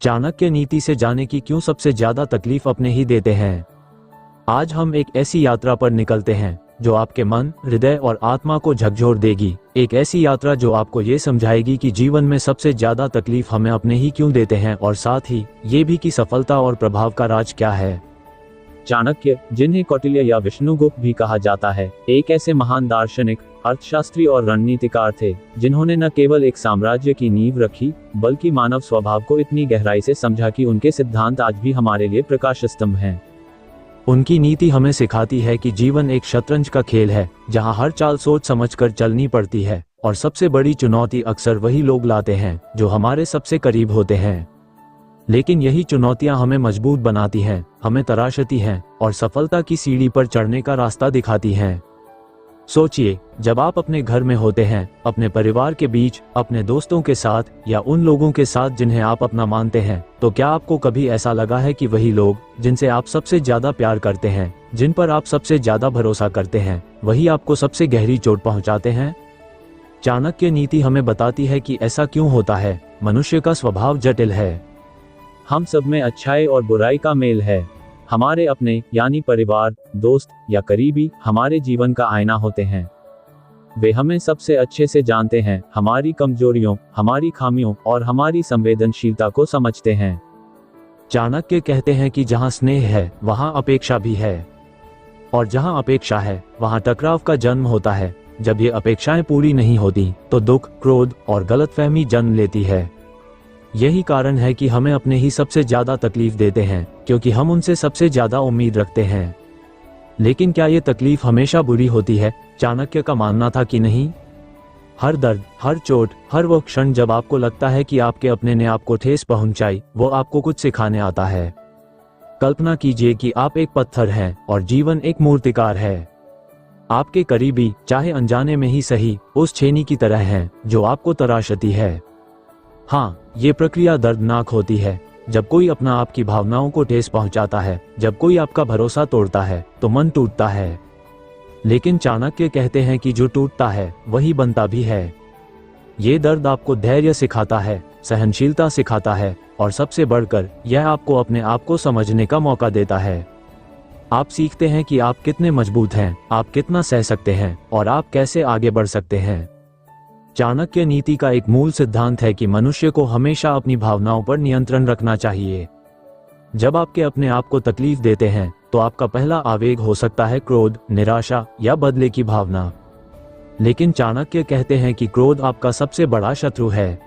चाणक्य नीति से जाने की क्यों सबसे ज्यादा तकलीफ अपने ही देते हैं। आज हम एक ऐसी यात्रा पर निकलते हैं जो आपके मन, हृदय और आत्मा को झकझोर देगी। एक ऐसी यात्रा जो आपको ये समझाएगी कि जीवन में सबसे ज्यादा तकलीफ हमें अपने ही क्यों देते हैं, और साथ ही ये भी कि सफलता और प्रभाव का राज क्या है। चाणक्य, जिन्हें कौटिल्य या विष्णुगुप्त भी कहा जाता है, एक ऐसे महान दार्शनिक, अर्थशास्त्री और रणनीतिकार थे जिन्होंने न केवल एक साम्राज्य की नींव रखी, बल्कि मानव स्वभाव को इतनी गहराई से समझा कि उनके सिद्धांत आज भी हमारे लिए प्रकाश स्तंभ हैं। उनकी नीति हमें सिखाती है कि जीवन एक शतरंज का खेल है, जहां हर चाल सोच समझकर चलनी पड़ती है, और सबसे बड़ी चुनौती अक्सर वही लोग लाते हैं जो हमारे सबसे करीब होते हैं। लेकिन यही चुनौतियां हमें मजबूत बनाती हैं, हमें तराशती हैं और सफलता की सीढ़ी पर चढ़ने का रास्ता दिखाती हैं। सोचिए, जब आप अपने घर में होते हैं, अपने परिवार के बीच, अपने दोस्तों के साथ या उन लोगों के साथ जिन्हें आप अपना मानते हैं, तो क्या आपको कभी ऐसा लगा है कि वही लोग जिनसे आप सबसे ज्यादा प्यार करते हैं, जिन पर आप सबसे ज्यादा भरोसा करते हैं, वही आपको सबसे गहरी चोट पहुंचाते हैं? चाणक्य नीति हमें बताती है कि ऐसा क्यों होता है। मनुष्य का स्वभाव जटिल है। हम सब में अच्छाई और बुराई का मेल है। हमारे अपने यानी परिवार, दोस्त या करीबी हमारे जीवन का आईना होते हैं। वे हमें सबसे अच्छे से जानते हैं, हमारी कमजोरियों, हमारी खामियों और हमारी संवेदनशीलता को समझते हैं। चाणक्य कहते हैं कि जहां स्नेह है वहां अपेक्षा भी है, और जहां अपेक्षा है वहां टकराव का जन्म होता है। जब ये अपेक्षाएं पूरी नहीं होती तो दुख, क्रोध और गलतफहमी जन्म लेती है। यही कारण है कि हमें अपने ही सबसे ज्यादा तकलीफ देते हैं, क्योंकि हम उनसे सबसे ज्यादा उम्मीद रखते हैं। लेकिन क्या ये तकलीफ हमेशा बुरी होती है? चाणक्य का मानना था कि नहीं। हर दर्द, हर चोट, हर वो क्षण जब आपको लगता है कि आपके अपने ने आपको ठेस पहुंचाई, वो आपको कुछ सिखाने आता है। कल्पना कीजिए कि आप एक पत्थर हैं और जीवन एक मूर्तिकार है। आपके करीबी, चाहे अनजाने में ही सही, उस छेनी की तरह हैं जो आपको तराशती है। हाँ, ये प्रक्रिया दर्दनाक होती है। जब कोई अपना आपकी भावनाओं को ठेस पहुंचाता है, जब कोई आपका भरोसा तोड़ता है, तो मन टूटता है। लेकिन चाणक्य कहते हैं कि जो टूटता है वही बनता भी है। ये दर्द आपको धैर्य सिखाता है, सहनशीलता सिखाता है, और सबसे बढ़कर यह आपको अपने आप को समझने का मौका देता है। आप सीखते हैं कि आप कितने मजबूत हैं, आप कितना सह सकते हैं और आप कैसे आगे बढ़ सकते हैं। चाणक्य नीति का एक मूल सिद्धांत है कि मनुष्य को हमेशा अपनी भावनाओं पर नियंत्रण रखना चाहिए। जब आपके अपने आप को तकलीफ देते हैं तो आपका पहला आवेग हो सकता है क्रोध, निराशा या बदले की भावना। लेकिन चाणक्य कहते हैं कि क्रोध आपका सबसे बड़ा शत्रु है।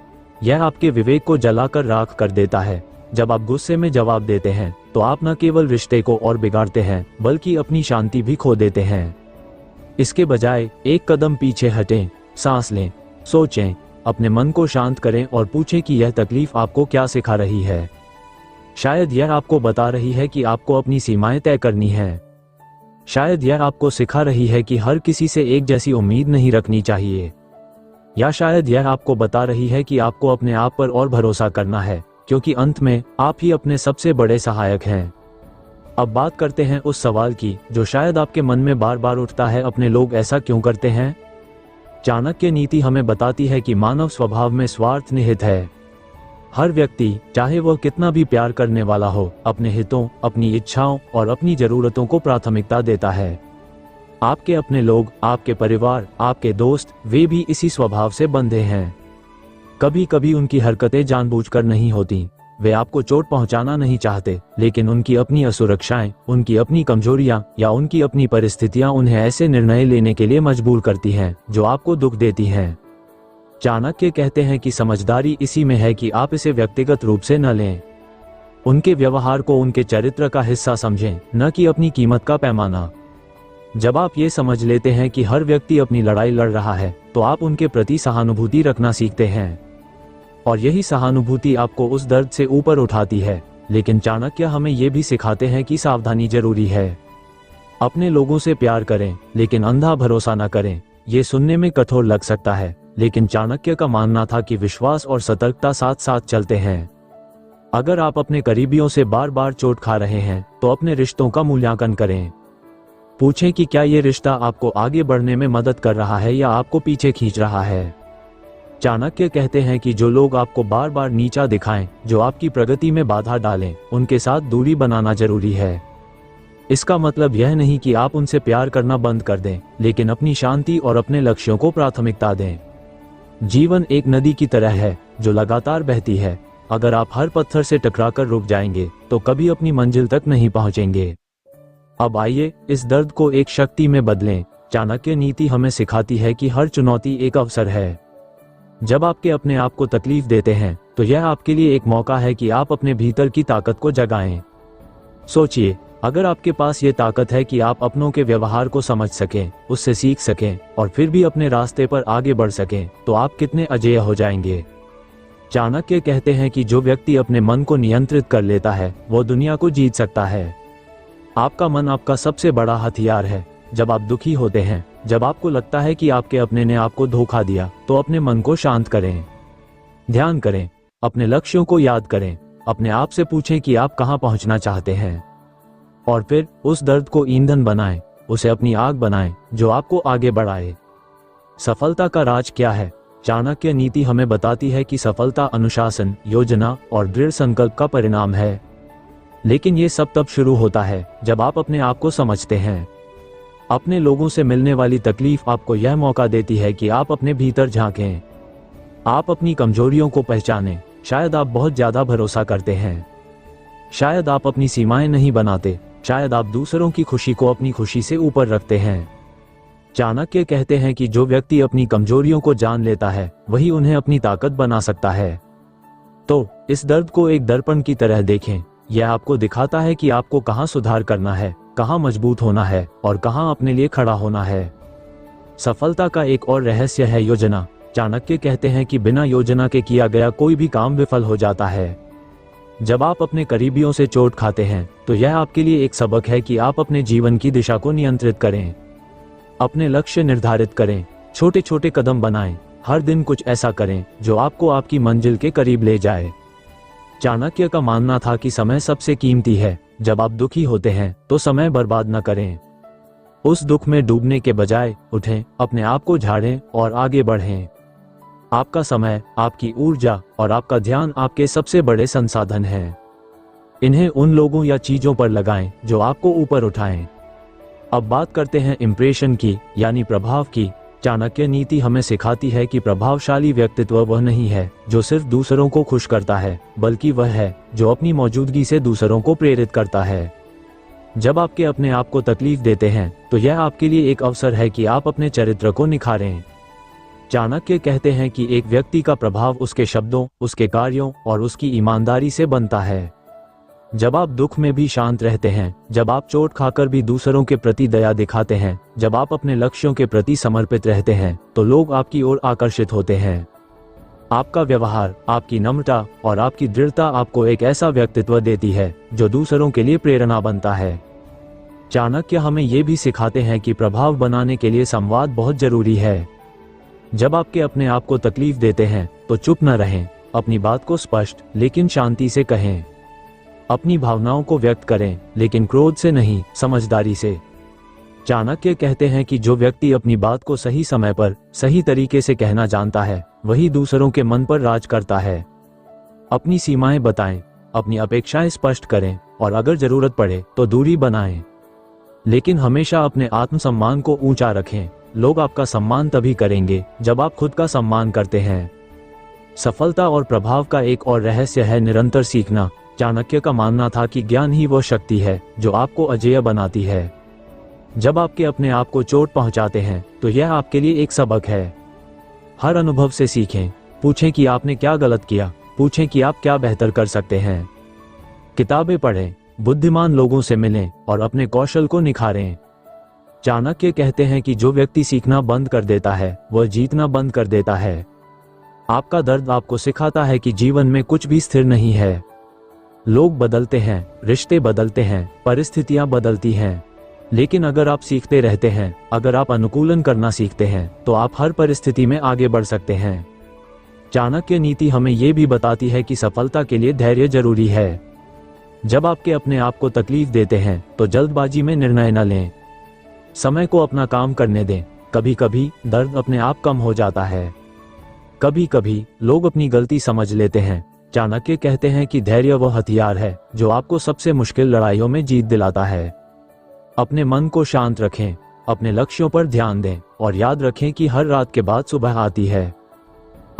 यह आपके विवेक को जलाकर राख कर देता है। जब आप गुस्से में जवाब देते हैं तो आप न केवल रिश्ते को और बिगाड़ते हैं, बल्कि अपनी शांति भी खो देते हैं। इसके बजाय एक कदम पीछे हटें, सांस लें, सोचें, अपने मन को शांत करें और पूछें कि यह तकलीफ आपको क्या सिखा रही है। शायद यह आपको बता रही है कि आपको अपनी सीमाएं तय करनी है। शायद यह आपको सिखा रही है कि हर किसी से एक जैसी उम्मीद नहीं रखनी चाहिए। या शायद यह आपको बता रही है कि आपको अपने आप पर और भरोसा करना है, क्योंकि अंत में आप ही अपने सबसे बड़े सहायक हैं। अब बात करते हैं उस सवाल की जो शायद आपके मन में बार बार उठता है, अपने लोग ऐसा क्यों करते हैं? चाणक्य नीति हमें बताती है कि मानव स्वभाव में स्वार्थ निहित है। हर व्यक्ति, चाहे वह कितना भी प्यार करने वाला हो, अपने हितों, अपनी इच्छाओं और अपनी जरूरतों को प्राथमिकता देता है। आपके अपने लोग, आपके परिवार, आपके दोस्त, वे भी इसी स्वभाव से बंधे हैं। कभी कभी उनकी हरकतें जानबूझकर नहीं होती। वे आपको चोट पहुंचाना नहीं चाहते, लेकिन उनकी अपनी असुरक्षाएं, उनकी अपनी कमजोरियां या उनकी अपनी परिस्थितियां उन्हें ऐसे निर्णय लेने के लिए मजबूर करती हैं जो आपको दुख देती हैं। चाणक्य कहते हैं कि समझदारी इसी में है कि आप इसे व्यक्तिगत रूप से न लें। उनके व्यवहार को उनके चरित्र का हिस्सा समझें, न कि अपनी कीमत का पैमाना। जब आप ये समझ लेते हैं कि हर व्यक्ति अपनी लड़ाई लड़ रहा है, तो आप उनके प्रति सहानुभूति रखना सीखते हैं, और यही सहानुभूति आपको उस दर्द से ऊपर उठाती है। लेकिन चाणक्य हमें यह भी सिखाते हैं कि सावधानी जरूरी है। अपने लोगों से प्यार करें, लेकिन अंधा भरोसा न करें। ये सुनने में कठोर लग सकता है, लेकिन चाणक्य का मानना था कि विश्वास और सतर्कता साथ साथ चलते हैं। अगर आप अपने करीबियों से बार बार चोट खा रहे हैं, तो अपने रिश्तों का मूल्यांकन करें। पूछें कि क्या ये रिश्ता आपको आगे बढ़ने में मदद कर रहा है या आपको पीछे खींच रहा है। चाणक्य कहते हैं कि जो लोग आपको बार बार नीचा दिखाएं, जो आपकी प्रगति में बाधा डालें, उनके साथ दूरी बनाना जरूरी है। इसका मतलब यह नहीं कि आप उनसे प्यार करना बंद कर दें, लेकिन अपनी शांति और अपने लक्ष्यों को प्राथमिकता दें। जीवन एक नदी की तरह है जो लगातार बहती है। अगर आप हर पत्थर से टकराकर रुक जाएंगे तो कभी अपनी मंजिल तक नहीं पहुंचेंगे। अब आइए इस दर्द को एक शक्ति में बदलें। चाणक्य नीति हमें सिखाती है कि हर चुनौती एक अवसर है। जब आपके अपने आप को तकलीफ देते हैं तो यह आपके लिए एक मौका है कि आप अपने भीतर की ताकत को जगाएं। सोचिए, अगर आपके पास ये ताकत है कि आप अपनों के व्यवहार को समझ सकें, उससे सीख सकें और फिर भी अपने रास्ते पर आगे बढ़ सकें, तो आप कितने अजेय हो जाएंगे। चाणक्य कहते हैं कि जो व्यक्ति अपने मन को नियंत्रित कर लेता है वो दुनिया को जीत सकता है। आपका मन आपका सबसे बड़ा हथियार है। जब आप दुखी होते हैं, जब आपको लगता है कि आपके अपने ने आपको धोखा दिया, तो अपने मन को शांत करें, ध्यान करें, अपने लक्ष्यों को याद करें, अपने आप से पूछें कि आप कहां पहुंचना चाहते हैं और फिर उस दर्द को ईंधन बनाएं, उसे अपनी आग बनाएं जो आपको आगे बढ़ाए। सफलता का राज क्या है? चाणक्य नीति हमें बताती है कि सफलता अनुशासन, योजना और दृढ़ संकल्प का परिणाम है। लेकिन ये सब तब शुरू होता है जब आप अपने आप को समझते हैं। अपने लोगों से मिलने वाली तकलीफ आपको यह मौका देती है कि आप अपने भीतर झांकें। आप अपनी कमजोरियों को पहचानें। शायद आप बहुत ज्यादा भरोसा करते हैं, शायद आप अपनी सीमाएं नहीं बनाते, शायद आप दूसरों की खुशी को अपनी खुशी से ऊपर रखते हैं। चाणक्य कहते हैं कि जो व्यक्ति अपनी कमजोरियों को जान लेता है वही उन्हें अपनी ताकत बना सकता है। तो इस दर्द को एक दर्पण की तरह देखें। यह आपको दिखाता है कि आपको कहां सुधार करना है, कहां मजबूत होना है और कहां अपने लिए खड़ा होना है। सफलता का एक और रहस्य है योजना। चाणक्य कहते हैं कि बिना योजना के किया गया कोई भी काम विफल हो जाता है। जब आप अपने करीबियों से चोट खाते हैं तो यह आपके लिए एक सबक है कि आप अपने जीवन की दिशा को नियंत्रित करें। अपने लक्ष्य निर्धारित करें, छोटे छोटे कदम बनाएं, हर दिन कुछ ऐसा करें जो आपको आपकी मंजिल के करीब ले जाए। चाणक्य का मानना था कि समय सबसे कीमती है। जब आप दुखी होते हैं तो समय बर्बाद न करें। उस दुख में डूबने के बजाय उठें, अपने आप को झाड़ें और आगे बढ़ें। आपका समय, आपकी ऊर्जा और आपका ध्यान आपके सबसे बड़े संसाधन हैं। इन्हें उन लोगों या चीजों पर लगाएं जो आपको ऊपर उठाएं। अब बात करते हैं इंप्रेशन की, यानी प्रभाव की। चाणक्य नीति हमें सिखाती है कि प्रभावशाली व्यक्तित्व वह नहीं है जो सिर्फ दूसरों को खुश करता है, बल्कि वह है जो अपनी मौजूदगी से दूसरों को प्रेरित करता है। जब आपके अपने आप को तकलीफ देते हैं तो यह आपके लिए एक अवसर है कि आप अपने चरित्र को निखारें। चाणक्य कहते हैं कि एक व्यक्ति का प्रभाव उसके शब्दों, उसके कार्यों और उसकी ईमानदारी से बनता है। जब आप दुख में भी शांत रहते हैं, जब आप चोट खाकर भी दूसरों के प्रति दया दिखाते हैं, जब आप अपने लक्ष्यों के प्रति समर्पित रहते हैं, तो लोग आपकी ओर आकर्षित होते हैं। आपका व्यवहार, आपकी नम्रता और आपकी दृढ़ता आपको एक ऐसा व्यक्तित्व देती है जो दूसरों के लिए प्रेरणा बनता है। चाणक्य हमें ये भी सिखाते हैं कि प्रभाव बनाने के लिए संवाद बहुत जरूरी है। जब आपके अपने आप को तकलीफ देते हैं तो चुप न रहें, अपनी बात को स्पष्ट लेकिन शांति से कहें। अपनी भावनाओं को व्यक्त करें, लेकिन क्रोध से नहीं, समझदारी से। चाणक्य कहते हैं कि जो व्यक्ति अपनी बात को सही समय पर सही तरीके से कहना जानता है वही दूसरों के मन पर राज करता है। अपनी सीमाएं बताएं, अपनी अपेक्षाएं स्पष्ट करें और अगर जरूरत पड़े तो दूरी बनाएं। लेकिन हमेशा अपने आत्मसम्मान को ऊंचा रखें। लोग आपका सम्मान तभी करेंगे जब आप खुद का सम्मान करते हैं। सफलता और प्रभाव का एक और रहस्य है निरंतर सीखना। चाणक्य का मानना था कि ज्ञान ही वो शक्ति है जो आपको अजेय बनाती है। जब आपके अपने आप को चोट पहुंचाते हैं तो यह आपके लिए एक सबक है। हर अनुभव से सीखें, पूछें कि आपने क्या गलत किया, पूछें कि आप क्या बेहतर कर सकते हैं। किताबें पढ़ें, बुद्धिमान लोगों से मिलें और अपने कौशल को निखारें। चाणक्य कहते हैं कि जो व्यक्ति सीखना बंद कर देता है वह जीतना बंद कर देता है। आपका दर्द आपको सिखाता है कि जीवन में कुछ भी स्थिर नहीं है। लोग बदलते हैं, रिश्ते बदलते हैं, परिस्थितियां बदलती हैं, लेकिन अगर आप सीखते रहते हैं, अगर आप अनुकूलन करना सीखते हैं, तो आप हर परिस्थिति में आगे बढ़ सकते हैं। चाणक्य नीति हमें यह भी बताती है कि सफलता के लिए धैर्य जरूरी है। जब आपके अपने आप को तकलीफ देते हैं तो जल्दबाजी में निर्णय न लें। समय को अपना काम करने दें। कभी कभी दर्द अपने आप कम हो जाता है। कभी कभी लोग अपनी गलती समझ लेते हैं। चाणक्य कहते हैं कि धैर्य वह हथियार है जो आपको सबसे मुश्किल लड़ाइयों में जीत दिलाता है। अपने मन को शांत रखें, अपने लक्ष्यों पर ध्यान दें और याद रखें कि हर रात के बाद सुबह आती है।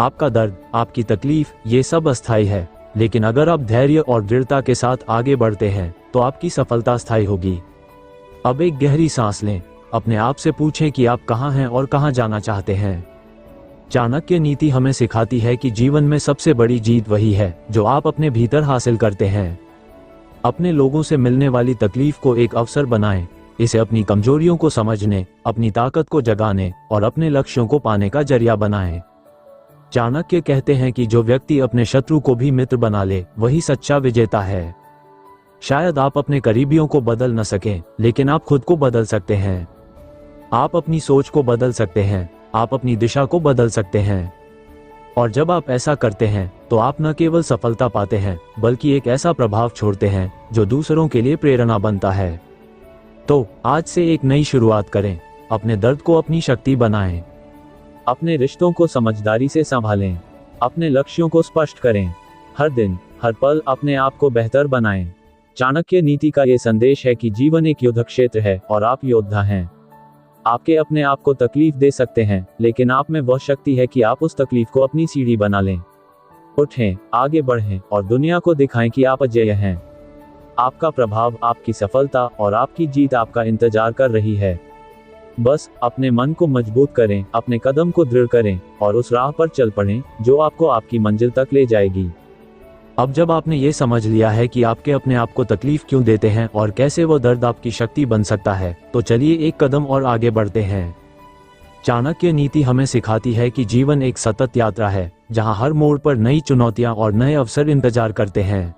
आपका दर्द, आपकी तकलीफ, ये सब अस्थायी है, लेकिन अगर आप धैर्य और दृढ़ता के साथ आगे बढ़ते हैं तो आपकी सफलता स्थायी होगी। अब एक गहरी सांस लें, अपने आप से पूछें कि आप कहाँ हैं और कहाँ जाना चाहते हैं। चाणक्य नीति हमें सिखाती है कि जीवन में सबसे बड़ी जीत वही है जो आप अपने भीतर हासिल करते हैं। अपने लोगों से मिलने वाली तकलीफ को एक अवसर बनाएं, इसे अपनी कमजोरियों को समझने, अपनी ताकत को जगाने और अपने लक्ष्यों को पाने का जरिया बनाएं। चाणक्य कहते हैं कि जो व्यक्ति अपने शत्रु को भी मित्र बना ले वही सच्चा विजेता है। शायद आप अपने करीबियों को बदल न सकें, लेकिन आप खुद को बदल सकते हैं। आप अपनी सोच को बदल सकते हैं, आप अपनी दिशा को बदल सकते हैं। और जब आप ऐसा करते हैं तो आप न केवल सफलता पाते हैं बल्कि एक ऐसा प्रभाव छोड़ते हैं जो दूसरों के लिए प्रेरणा बनता है। तो आज से एक नई शुरुआत करें, अपने दर्द को अपनी शक्ति बनाएं, अपने रिश्तों को समझदारी से संभालें, अपने लक्ष्यों को स्पष्ट करें। हर दिन, हर पल अपने आप को बेहतर बनाएं। चाणक्य नीति का ये संदेश है कि जीवन एक युद्ध क्षेत्र है और आप योद्धा हैं। आपके अपने आप को तकलीफ दे सकते हैं, लेकिन आप में वह शक्ति है कि आप उस तकलीफ को अपनी सीढ़ी बना लें। उठें, आगे बढ़ें और दुनिया को दिखाएं कि आप अजेय हैं। आपका प्रभाव, आपकी सफलता और आपकी जीत आपका इंतजार कर रही है। बस अपने मन को मजबूत करें, अपने कदम को दृढ़ करें और उस राह पर चल पड़ें जो आपको आपकी मंजिल तक ले जाएगी। अब जब आपने ये समझ लिया है कि आपके अपने आप को तकलीफ क्यों देते हैं और कैसे वो दर्द आपकी शक्ति बन सकता है, तो चलिए एक कदम और आगे बढ़ते हैं। चाणक्य नीति हमें सिखाती है कि जीवन एक सतत यात्रा है जहां हर मोड़ पर नई चुनौतियां और नए अवसर इंतजार करते हैं।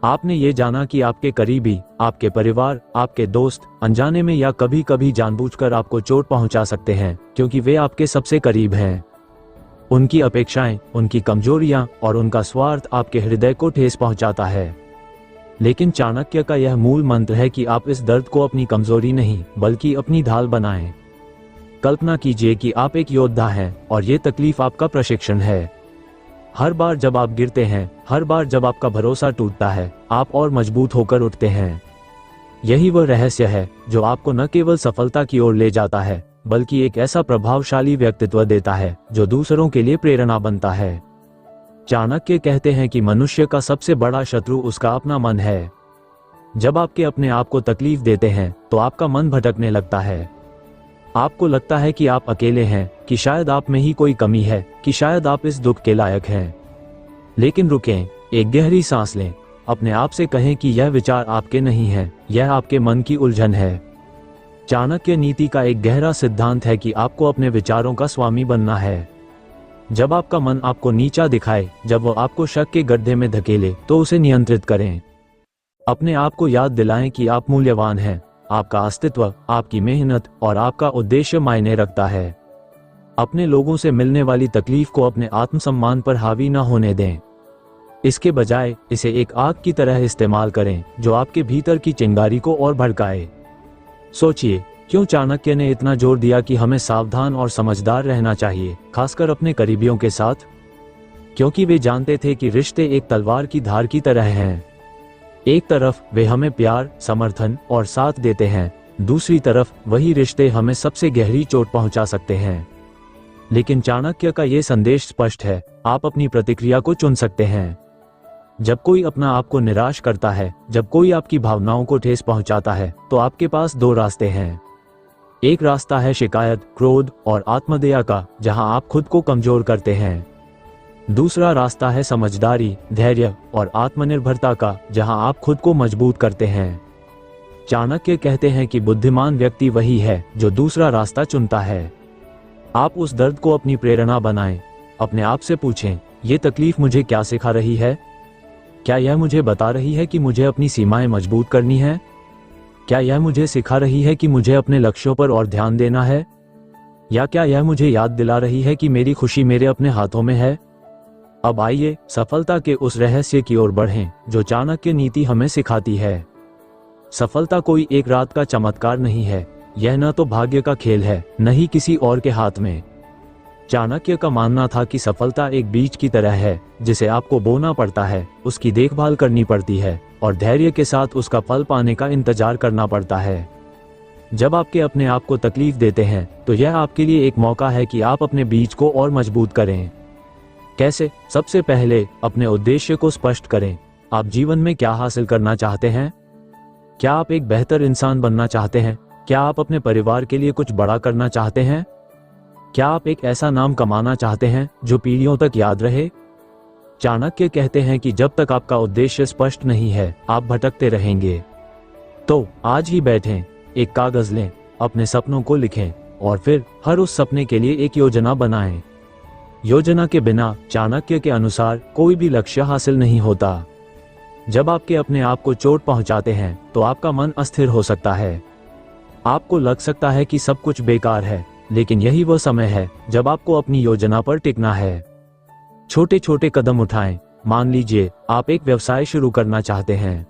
आपने ये जाना कि आपके करीबी, आपके परिवार, आपके दोस्त अनजाने में या कभी कभी जानबूझकर आपको चोट पहुंचा सकते हैं, क्योंकि वे आपके सबसे करीब हैं। उनकी अपेक्षाएं, उनकी कमजोरियां और उनका स्वार्थ आपके हृदय को ठेस पहुंचाता है। लेकिन चाणक्य का यह मूल मंत्र है कि आप इस दर्द को अपनी कमजोरी नहीं बल्कि अपनी ढाल बनाएं। कल्पना कीजिए कि आप एक योद्धा हैं और ये तकलीफ आपका प्रशिक्षण है। हर बार जब आप गिरते हैं, हर बार जब आपका भरोसा टूटता है, आप और मजबूत होकर उठते हैं। यही वह रहस्य है जो आपको न केवल सफलता की ओर ले जाता है बल्कि एक ऐसा प्रभावशाली व्यक्तित्व देता है जो दूसरों के लिए प्रेरणा बनता है। चाणक्य कहते हैं कि मनुष्य का सबसे बड़ा शत्रु उसका अपना मन है। जब आपके अपने आप को तकलीफ देते हैं तो आपका मन भटकने लगता है। आपको लगता है कि आप अकेले हैं, कि शायद आप में ही कोई कमी है, कि शायद आप इस दुख के लायक हैं। लेकिन रुकें, एक गहरी सांस लें, अपने आप से कहें कि यह विचार आपके नहीं है, यह आपके मन की उलझन है। चाणक्य नीति का एक गहरा सिद्धांत है कि आपको अपने विचारों का स्वामी बनना है। जब आपका मन आपको नीचा दिखाए, जब वो आपको शक के गड्ढे में धकेले, तो उसे नियंत्रित करें। अपने आप को याद दिलाएं कि आप मूल्यवान हैं, आपका अस्तित्व, आपकी मेहनत और आपका उद्देश्य मायने रखता है। अपने लोगों से मिलने वाली तकलीफ को अपने आत्मसम्मान पर हावी न होने दें। इसके बजाय इसे एक आग की तरह इस्तेमाल करें जो आपके भीतर की चिंगारी को और भड़काए। सोचिए, क्यों चाणक्य ने इतना जोर दिया कि हमें सावधान और समझदार रहना चाहिए, खासकर अपने करीबियों के साथ? क्योंकि वे जानते थे कि रिश्ते एक तलवार की धार की तरह हैं। एक तरफ वे हमें प्यार, समर्थन और साथ देते हैं, दूसरी तरफ वही रिश्ते हमें सबसे गहरी चोट पहुंचा सकते हैं। लेकिन चाणक्य का ये संदेश स्पष्ट है, आप अपनी प्रतिक्रिया को चुन सकते हैं। जब कोई अपना आप को निराश करता है, जब कोई आपकी भावनाओं को ठेस पहुंचाता है, तो आपके पास दो रास्ते हैं। एक रास्ता है शिकायत, क्रोध और आत्मदया का, जहां आप खुद को कमजोर करते हैं। दूसरा रास्ता है समझदारी, धैर्य और आत्मनिर्भरता का, जहां आप खुद को मजबूत करते हैं। चाणक्य कहते हैं कि बुद्धिमान व्यक्ति वही है जो दूसरा रास्ता चुनता है। आप उस दर्द को अपनी प्रेरणा बनाएं। अपने आप से पूछें, ये तकलीफ मुझे क्या सिखा रही है? क्या यह मुझे बता रही है कि मुझे अपनी सीमाएं मजबूत करनी है? क्या यह मुझे सिखा रही है कि मुझे अपने लक्ष्यों पर और ध्यान देना है? या क्या यह मुझे याद दिला रही है कि मेरी खुशी मेरे अपने हाथों में है? अब आइए सफलता के उस रहस्य की ओर बढ़ें जो चाणक्य नीति हमें सिखाती है। सफलता कोई एक रात का चमत्कार नहीं है, यह न तो भाग्य का खेल है, न ही किसी और के हाथ में। चाणक्य का मानना था कि सफलता एक बीज की तरह है जिसे आपको बोना पड़ता है, उसकी देखभाल करनी पड़ती है और धैर्य के साथ उसका फल पाने का इंतजार करना पड़ता है। जब आपके अपने आप को तकलीफ देते हैं तो यह आपके लिए एक मौका है कि आप अपने बीज को और मजबूत करें। कैसे? सबसे पहले अपने उद्देश्य को स्पष्ट करें। आप जीवन में क्या हासिल करना चाहते हैं? क्या आप एक बेहतर इंसान बनना चाहते हैं? क्या आप अपने परिवार के लिए कुछ बड़ा करना चाहते हैं? क्या आप एक ऐसा नाम कमाना चाहते हैं जो पीढ़ियों तक याद रहे? चाणक्य कहते हैं कि जब तक आपका उद्देश्य स्पष्ट नहीं है, आप भटकते रहेंगे। तो आज ही बैठें, एक कागज लें, अपने सपनों को लिखें और फिर हर उस सपने के लिए एक योजना बनाएं। योजना के बिना चाणक्य के अनुसार कोई भी लक्ष्य हासिल नहीं होता। जब आपके अपने आप को चोट पहुंचाते हैं तो आपका मन अस्थिर हो सकता है। आपको लग सकता है कि सब कुछ बेकार है, लेकिन यही वो समय है जब आपको अपनी योजना पर टिकना है। छोटे छोटे कदम उठाएं। मान लीजिए आप एक व्यवसाय शुरू करना चाहते हैं।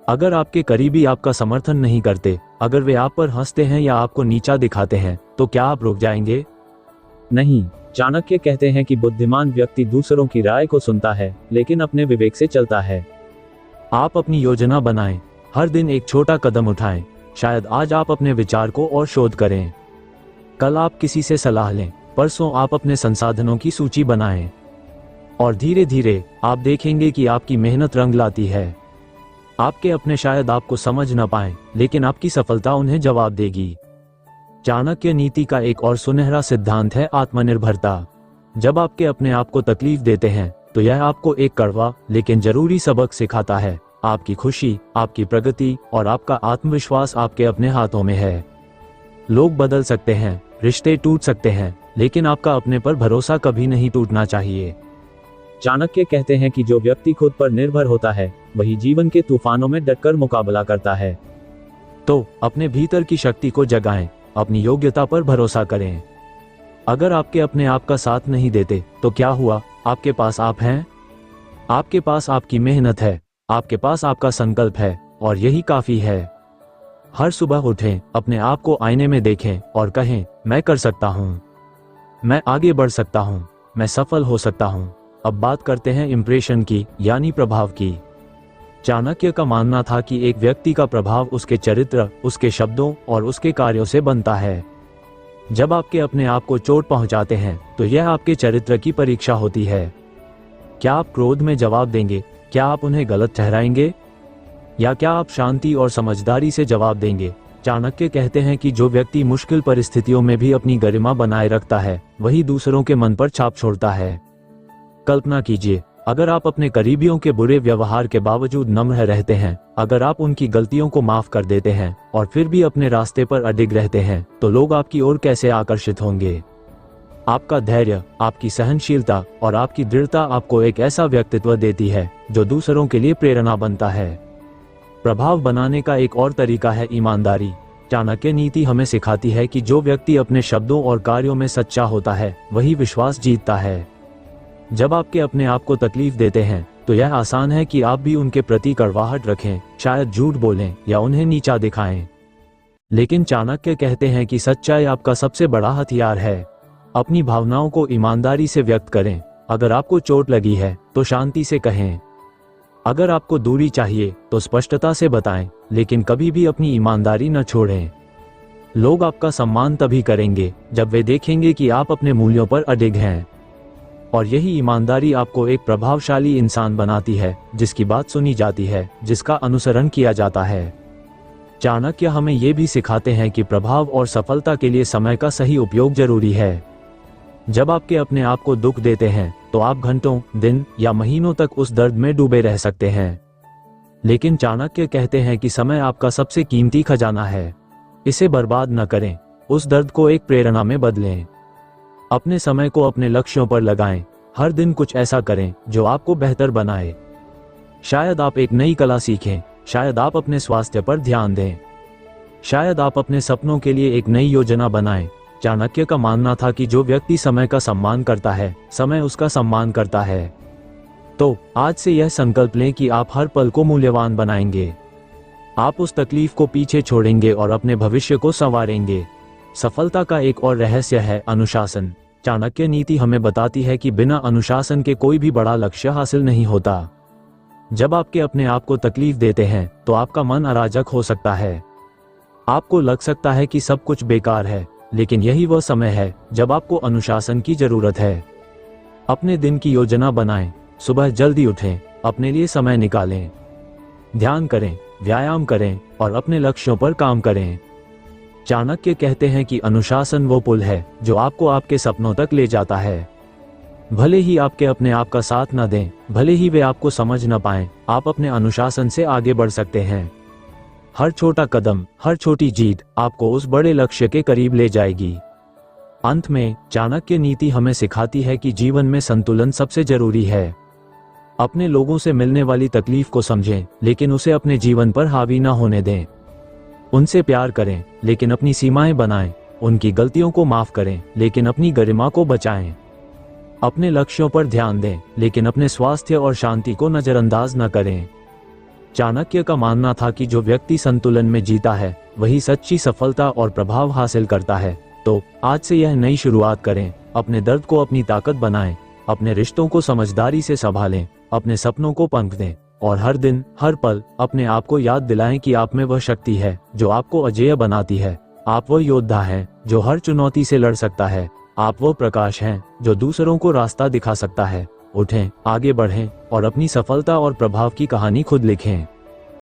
अगर आपके करीबी आपका समर्थन नहीं करते, अगर वे आप पर हंसते हैं या आपको नीचा दिखाते हैं, तो क्या आप रुक जाएंगे? नहीं। चाणक्य कहते हैं कि बुद्धिमान व्यक्ति दूसरों की राय को सुनता है लेकिन अपने विवेक से चलता है। आप अपनी योजना बनाएं, हर दिन एक छोटा कदम उठाएं। शायद आज आप अपने विचार को और शोध करें, कल आप किसी से सलाह लें, परसों आप अपने संसाधनों की सूची बनाएं और धीरे धीरे आप देखेंगे कि आपकी मेहनत रंग लाती है। आपके अपने शायद आपको समझ न पाएं, लेकिन आपकी सफलता उन्हें जवाब देगी। चाणक्य नीति का एक और सुनहरा सिद्धांत है आत्मनिर्भरता। जब आपके अपने आप को तकलीफ देते हैं तो यह आपको एक कड़वा लेकिन जरूरी सबक सिखाता है। आपकी खुशी, आपकी प्रगति और आपका आत्मविश्वास आपके अपने हाथों में है। लोग बदल सकते हैं, रिश्ते टूट सकते हैं, लेकिन आपका अपने पर भरोसा कभी नहीं टूटना चाहिए। चाणक्य कहते हैं कि जो व्यक्ति खुद पर निर्भर होता है वही जीवन के तूफानों में डटकर मुकाबला करता है। तो अपने भीतर की शक्ति को जगाएं, अपनी योग्यता पर भरोसा करें। अगर आपके अपने आप का साथ नहीं देते तो क्या हुआ? आपके पास आप हैं, आपके पास आपकी मेहनत है, आपके पास आपका संकल्प है और यही काफी है। हर सुबह उठें, अपने आप को आईने में देखें और कहें, मैं कर सकता हूं, मैं आगे बढ़ सकता हूं, मैं सफल हो सकता हूं। अब बात करते हैं इंप्रेशन की, यानी प्रभाव की। चाणक्य का मानना था कि एक व्यक्ति का प्रभाव उसके चरित्र, उसके शब्दों और उसके कार्यों से बनता है। जब आपके अपने आप को चोट पहुंचाते हैं तो यह आपके चरित्र की परीक्षा होती है। क्या आप क्रोध में जवाब देंगे? क्या आप उन्हें गलत ठहराएंगे? या क्या आप शांति और समझदारी से जवाब देंगे? चाणक्य कहते हैं कि जो व्यक्ति मुश्किल परिस्थितियों में भी अपनी गरिमा बनाए रखता है वही दूसरों के मन पर छाप छोड़ता है। कल्पना कीजिए, अगर आप अपने करीबियों के बुरे व्यवहार के बावजूद नम्र रहते हैं, अगर आप उनकी गलतियों को माफ कर देते हैं और फिर भी अपने रास्ते पर अडिग रहते हैं, तो लोग आपकी ओर कैसे आकर्षित होंगे। आपका धैर्य, आपकी सहनशीलता और आपकी दृढ़ता आपको एक ऐसा व्यक्तित्व देती है जो दूसरों के लिए प्रेरणा बनता है। प्रभाव बनाने का एक और तरीका है ईमानदारी। चाणक्य नीति हमें सिखाती है कि जो व्यक्ति अपने शब्दों और कार्यों में सच्चा होता है वही विश्वास जीतता है। जब आपके अपने आप को तकलीफ देते हैं तो यह आसान है कि आप भी उनके प्रति कड़वाहट रखें, शायद झूठ बोलें या उन्हें नीचा दिखाएं। लेकिन चाणक्य कहते हैं कि सच्चाई आपका सबसे बड़ा हथियार है। अपनी भावनाओं को ईमानदारी से व्यक्त करें। अगर आपको चोट लगी है तो शांति से कहें। अगर आपको दूरी चाहिए तो स्पष्टता से बताएं, लेकिन कभी भी अपनी ईमानदारी न छोड़ें। लोग आपका सम्मान तभी करेंगे जब वे देखेंगे कि आप अपने मूल्यों पर अडिग हैं। और यही ईमानदारी आपको एक प्रभावशाली इंसान बनाती है, जिसकी बात सुनी जाती है, जिसका अनुसरण किया जाता है। चाणक्य हमें ये भी सिखाते हैं कि प्रभाव और सफलता के लिए समय का सही उपयोग जरूरी है। जब आपके अपने आप को दुख देते हैं तो आप घंटों, दिन या महीनों तक उस दर्द में डूबे रह सकते हैं। लेकिन चाणक्य कहते हैं कि समय आपका सबसे कीमती खजाना है। इसे बर्बाद न करें, उस दर्द को एक प्रेरणा में बदलें। अपने समय को अपने लक्ष्यों पर लगाएं। हर दिन कुछ ऐसा करें जो आपको बेहतर बनाए। शायद आप एक नई कला सीखें, शायद आप अपने स्वास्थ्य पर ध्यान दें, शायद आप अपने सपनों के लिए एक नई योजना बनाएं। चाणक्य का मानना था कि जो व्यक्ति समय का सम्मान करता है, समय उसका सम्मान करता है। तो आज से यह संकल्प लें कि आप हर पल को मूल्यवान बनाएंगे। आप उस तकलीफ को पीछे छोड़ेंगे और अपने भविष्य को संवारेंगे। सफलता का एक और रहस्य है अनुशासन। चाणक्य नीति हमें बताती है कि बिना अनुशासन के कोई भी बड़ा लक्ष्य हासिल नहीं होता। जब आपके अपने आप को तकलीफ देते हैं तो आपका मन अराजक हो सकता है। आपको लग सकता है कि सब कुछ बेकार है, लेकिन यही वह समय है जब आपको अनुशासन की जरूरत है। अपने दिन की योजना बनाएं, सुबह जल्दी उठें, अपने लिए समय निकालें, ध्यान करें, व्यायाम करें और अपने लक्ष्यों पर काम करें। चाणक्य कहते हैं कि अनुशासन वो पुल है जो आपको आपके सपनों तक ले जाता है। भले ही आपके अपने आप का साथ न दें, भले ही वे आपको समझ न पाएं, आप अपने अनुशासन से आगे बढ़ सकते हैं। हर छोटा कदम, हर छोटी जीत आपको उस बड़े लक्ष्य के करीब ले जाएगी। अंत में चाणक्य नीति हमें सिखाती है कि जीवन में संतुलन सबसे जरूरी है। अपने लोगों से मिलने वाली तकलीफ को समझें, लेकिन उसे अपने जीवन पर हावी न होने दें। उनसे प्यार करें, लेकिन अपनी सीमाएं बनाएं। उनकी गलतियों को माफ करें, लेकिन अपनी गरिमा को बचाएं। अपने लक्ष्यों पर ध्यान दें, लेकिन अपने स्वास्थ्य और शांति को नजरअंदाज न करें। चाणक्य का मानना था कि जो व्यक्ति संतुलन में जीता है वही सच्ची सफलता और प्रभाव हासिल करता है। तो आज से यह नई शुरुआत करें। अपने दर्द को अपनी ताकत बनाएं, अपने रिश्तों को समझदारी से संभालें, अपने सपनों को पंख दें और हर दिन, हर पल अपने आप को याद दिलाएं कि आप में वह शक्ति है जो आपको अजेय बनाती है। आप वह योद्धा हैं जो हर चुनौती से लड़ सकता है। आप वो प्रकाश हैं जो दूसरों को रास्ता दिखा सकता है। उठें, आगे बढ़ें और अपनी सफलता और प्रभाव की कहानी खुद लिखें।